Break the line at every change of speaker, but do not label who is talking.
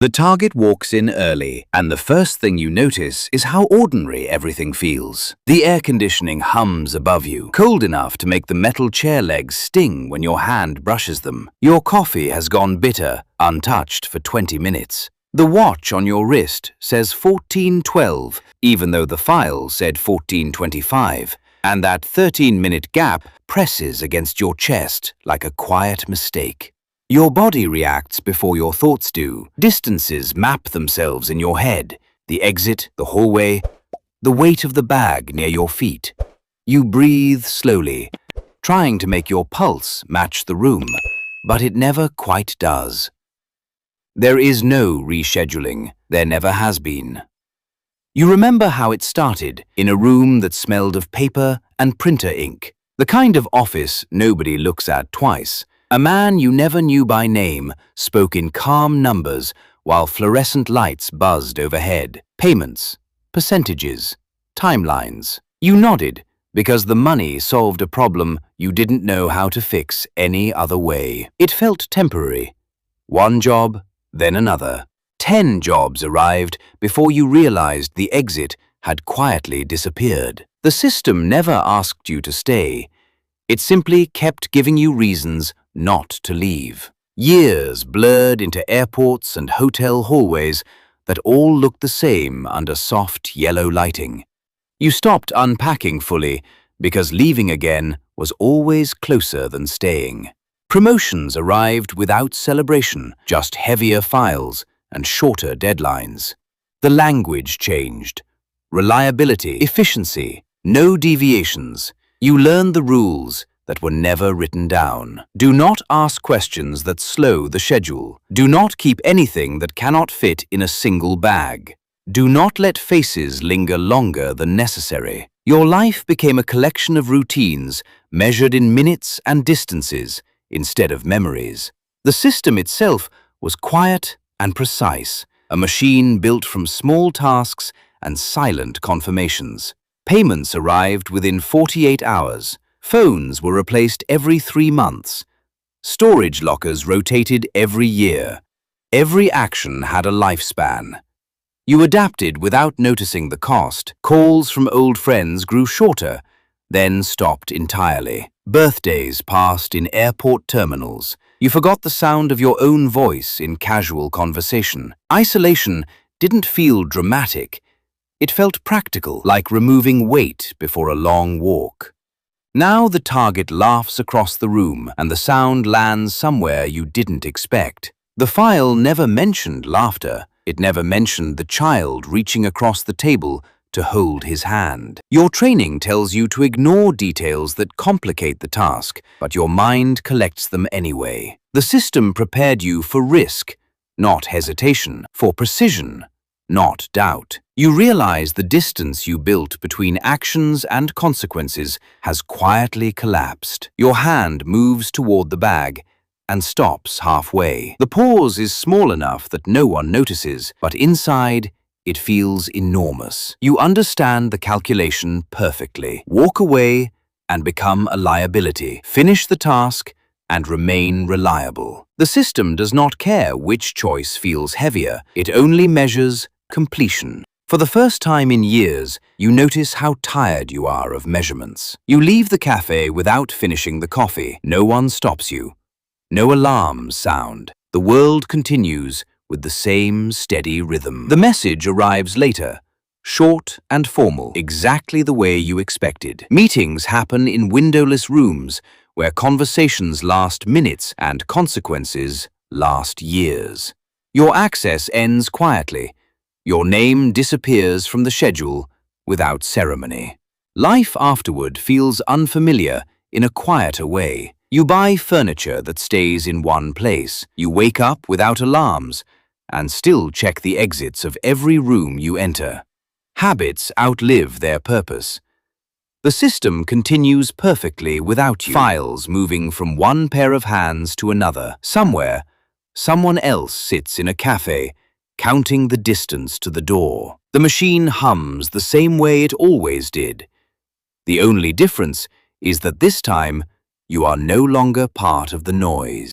The target walks in early, and the first thing you notice is how ordinary everything feels. The air conditioning hums above you, cold enough to make the metal chair legs sting when your hand brushes them. Your coffee has gone bitter, untouched for 20 minutes. The watch on your wrist says 14:12, even though the file said 14:25, and that 13-minute gap presses against your chest like a quiet mistake. Your body reacts before your thoughts do. Distances map themselves in your head. The exit, the hallway, the weight of the bag near your feet. You breathe slowly, trying to make your pulse match the room, but it never quite does. There is no rescheduling. There never has been. You remember how it started, in a room that smelled of paper and printer ink. The kind of office nobody looks at twice. A man you never knew by name spoke in calm numbers while fluorescent lights buzzed overhead. Payments, percentages, timelines. You nodded because the money solved a problem you didn't know how to fix any other way. It felt temporary. One job, then another. 10 jobs arrived before you realized the exit had quietly disappeared. The system never asked you to stay. It simply kept giving you reasons not to leave. Years blurred into airports and hotel hallways that all looked the same under soft yellow lighting. You stopped unpacking fully because leaving again was always closer than staying. Promotions arrived without celebration, just heavier files and shorter deadlines. The language changed. Reliability, efficiency, no deviations. You learned the rules that were never written down. Do not ask questions that slow the schedule. Do not keep anything that cannot fit in a single bag. Do not let faces linger longer than necessary. Your life became a collection of routines measured in minutes and distances instead of memories. The system itself was quiet and precise, a machine built from small tasks and silent confirmations. Payments arrived within 48 hours. Phones were replaced every 3 months. Storage lockers rotated every year. Every action had a lifespan. You adapted without noticing the cost. Calls from old friends grew shorter, then stopped entirely. Birthdays passed in airport terminals. You forgot the sound of your own voice in casual conversation. Isolation didn't feel dramatic. It felt practical, like removing weight before a long walk. Now the target laughs across the room and the sound lands somewhere you didn't expect. The file never mentioned laughter. It never mentioned the child reaching across the table to hold his hand. Your training tells you to ignore details that complicate the task, but your mind collects them anyway. The system prepared you for risk, not hesitation, for precision, not doubt. You realize the distance you built between actions and consequences has quietly collapsed. Your hand moves toward the bag and stops halfway. The pause is small enough that no one notices, but inside, it feels enormous. You understand the calculation perfectly. Walk away and become a liability. Finish the task and remain reliable. The system does not care which choice feels heavier. It only measures completion. For the first time in years, you notice how tired you are of measurements. You leave the cafe without finishing the coffee. No one stops you. No alarms sound. The world continues with the same steady rhythm. The message arrives later, short and formal, exactly the way you expected. Meetings happen in windowless rooms where conversations last minutes and consequences last years. Your access ends quietly. Your name disappears from the schedule without ceremony. Life afterward feels unfamiliar in a quieter way. You buy furniture that stays in one place. You wake up without alarms and still check the exits of every room you enter. Habits outlive their purpose. The system continues perfectly without you. Files moving from one pair of hands to another. Somewhere, someone else sits in a cafe, counting the distance to the door. The machine hums the same way it always did. The only difference is that this time, you are no longer part of the noise.